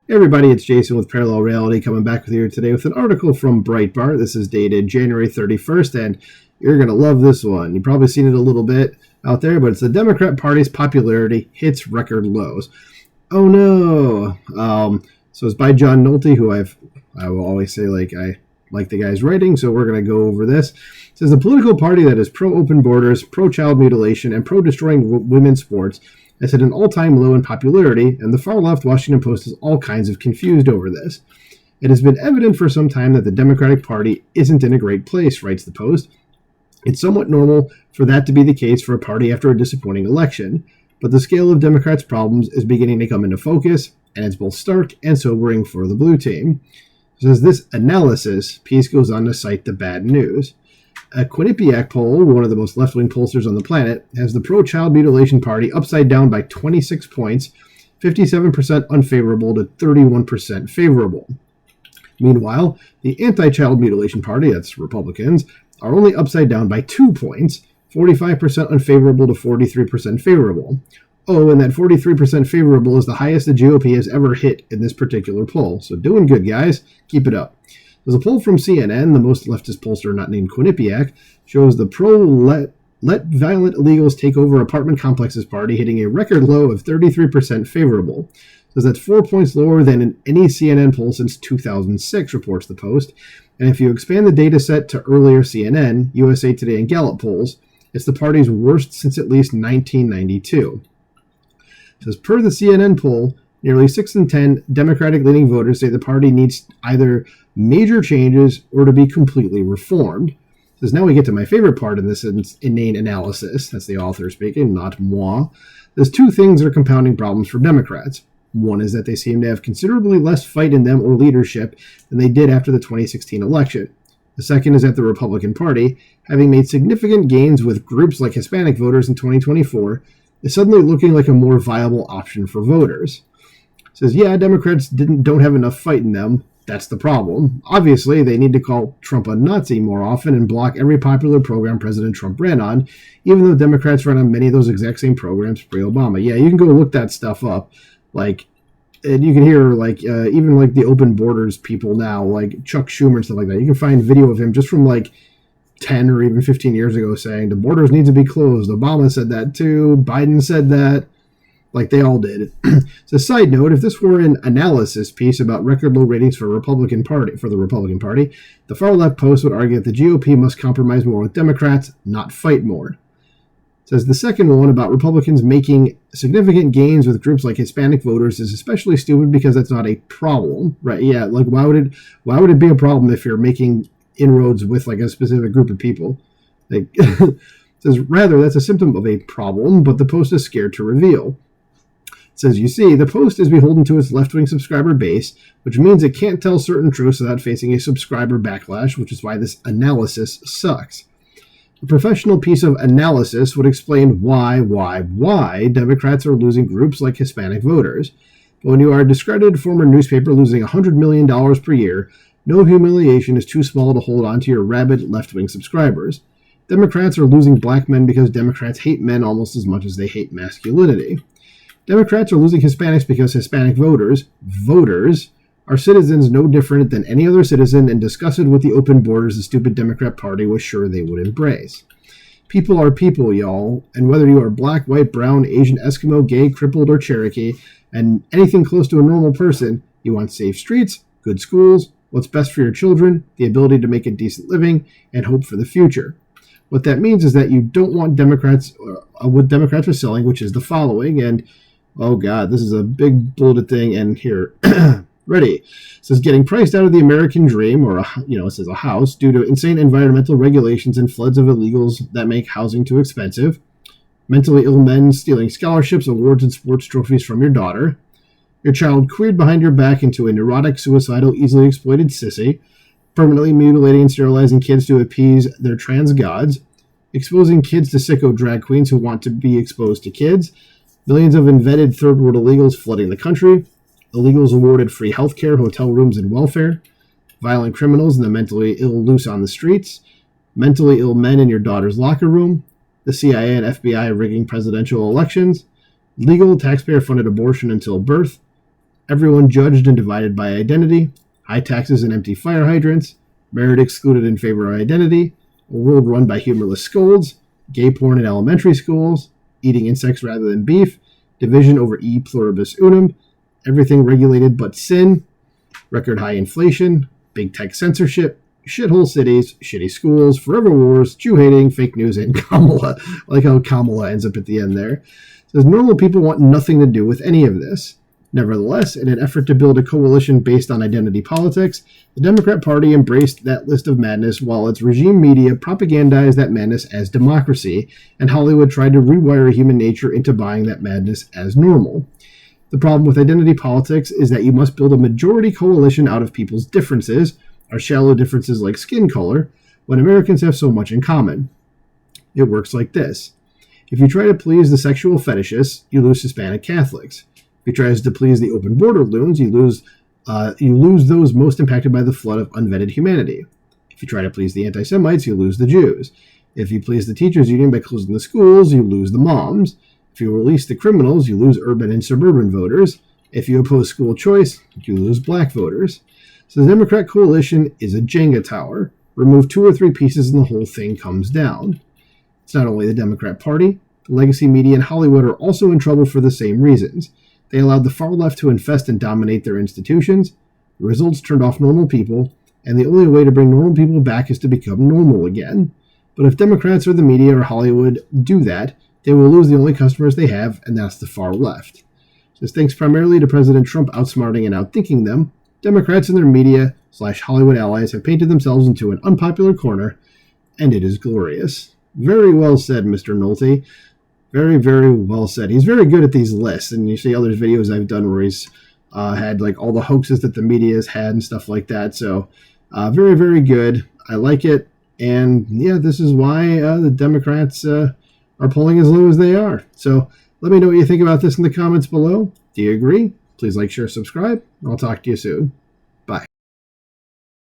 Hey everybody, it's Jason with Parallel Reality coming back with you today with an article from Breitbart. This is dated January 31st, and you're going to love this one. You've probably seen it a little bit out there, but it's the Democrat Party's popularity hits record lows. Oh no! So it's by John Nolte, who I will always say I like the guy's writing, so we're going to go over this. It says a political party that is pro-open borders, pro-child mutilation, and pro-destroying women's sports has hit an all-time low in popularity, and the far-left Washington Post is all kinds of confused over this. It has been evident for some time that the Democratic Party isn't in a great place, writes the Post. It's somewhat normal for that to be the case for a party after a disappointing election, but the scale of Democrats' problems is beginning to come into focus, and it's both stark and sobering for the blue team. It says this analysis piece goes on to cite the bad news. A Quinnipiac poll, one of the most left-wing pollsters on the planet, has the pro-child mutilation party upside down by 26 points, 57% unfavorable to 31% favorable. Meanwhile, the anti-child mutilation party, that's Republicans, are only upside down by 2 points, 45% unfavorable to 43% favorable. Oh, and that 43% favorable is the highest the GOP has ever hit in this particular poll. So doing good, guys. Keep it up. There's a poll from CNN, the most leftist pollster not named Quinnipiac, shows the pro-let violent illegals take over apartment complexes party hitting a record low of 33% favorable. So that's 4 points lower than in any CNN poll since 2006, reports the Post. And if you expand the data set to earlier CNN, USA Today, and Gallup polls, it's the party's worst since at least 1992. It says, per the CNN poll, nearly 6 in 10 Democratic-leaning voters say the party needs either major changes or to be completely reformed. It says, now we get to my favorite part in this inane analysis. That's the author speaking, not moi. There's two things that are compounding problems for Democrats. One is that they seem to have considerably less fight in them or leadership than they did after the 2016 election. The second is that the Republican Party, having made significant gains with groups like Hispanic voters in 2024, is suddenly looking like a more viable option for voters. It says, yeah, Democrats don't have enough fight in them. That's the problem. Obviously, they need to call Trump a Nazi more often and block every popular program President Trump ran on, even though Democrats ran on many of those exact same programs pre-Obama. Yeah, you can go look that stuff up. And you can hear, even the open borders people now, like Chuck Schumer and stuff like that. You can find video of him just from, 10 or even 15 years ago saying the borders need to be closed. Obama said that too. Biden said that. They all did. So, side note, if this were an analysis piece about record low ratings for the Republican Party, the far left Post would argue that the GOP must compromise more with Democrats, not fight more. It says the second one about Republicans making significant gains with groups like Hispanic voters is especially stupid because that's not a problem, right? Yeah, why would it be a problem if you're making inroads with a specific group of people? It says rather that's a symptom of a problem, but the Post is scared to reveal. It says, you see, the Post is beholden to its left-wing subscriber base, which means it can't tell certain truths without facing a subscriber backlash, which is why this analysis sucks. A professional piece of analysis would explain why Democrats are losing groups like Hispanic voters. But when you are a discredited former newspaper losing $100 million per year, no humiliation is too small to hold on to your rabid left-wing subscribers. Democrats are losing black men because Democrats hate men almost as much as they hate masculinity. Democrats are losing Hispanics because Hispanic voters, are citizens no different than any other citizen and disgusted with the open borders the stupid Democrat Party was sure they would embrace. People are people, y'all, and whether you are black, white, brown, Asian, Eskimo, gay, crippled, or Cherokee, and anything close to a normal person, you want safe streets, good schools, what's best for your children, the ability to make a decent living, and hope for the future. What that means is that you don't want Democrats, what Democrats are selling, which is the following, and oh God, this is a big bulleted thing, and here, ready. It says getting priced out of the American dream, or, it says a house, due to insane environmental regulations and floods of illegals that make housing too expensive. Mentally ill men stealing scholarships, awards, and sports trophies from your daughter. Your child queered behind your back into a neurotic, suicidal, easily exploited sissy. Permanently mutilating and sterilizing kids to appease their trans gods. Exposing kids to sicko drag queens who want to be exposed to kids. Millions of invetted third world illegals flooding the country. Illegals awarded free health care, hotel rooms, and welfare. Violent criminals and the mentally ill loose on the streets. Mentally ill men in your daughter's locker room. The CIA and FBI rigging presidential elections. Legal taxpayer-funded abortion until birth. everyone judged and divided by identity, high taxes and empty fire hydrants, merit excluded in favor of identity, a world run by humorless scolds, gay porn in elementary schools, eating insects rather than beef, division over e pluribus unum, everything regulated but sin, record high inflation, big tech censorship, shithole cities, shitty schools, forever wars, Jew hating, fake news, and Kamala. I like how Kamala ends up at the end there. It says normal people want nothing to do with any of this. Nevertheless, in an effort to build a coalition based on identity politics, the Democrat Party embraced that list of madness while its regime media propagandized that madness as democracy, and Hollywood tried to rewire human nature into buying that madness as normal. The problem with identity politics is that you must build a majority coalition out of people's differences, or shallow differences like skin color, when Americans have so much in common. It works like this. If you try to please the sexual fetishists, you lose Hispanic Catholics. If you try to please the open border loons, you lose those most impacted by the flood of unvetted humanity. If you try to please the anti-Semites, you lose the Jews. If you please the teachers union by closing the schools, you lose the moms. If you release the criminals, you lose urban and suburban voters. If you oppose school choice, you lose black voters. So the Democrat coalition is a Jenga tower. Remove 2 or 3 pieces and the whole thing comes down. It's not only the Democrat Party. The legacy media and Hollywood are also in trouble for the same reasons. They allowed the far left to infest and dominate their institutions. The results turned off normal people, and the only way to bring normal people back is to become normal again. But if Democrats or the media or Hollywood do that, they will lose the only customers they have, and that's the far left. So thanks primarily to President Trump outsmarting and outthinking them, Democrats and their media/Hollywood allies have painted themselves into an unpopular corner, and it is glorious. Very well said, Mr. Nolte. Very, very well said. He's very good at these lists, and you see other videos I've done where he's had like all the hoaxes that the media has had and stuff like that. So very, very good. I like it, and yeah, this is why the Democrats are polling as low as they are. So let me know what you think about this in the comments below. Do you agree? Please like, share, subscribe, and I'll talk to you soon.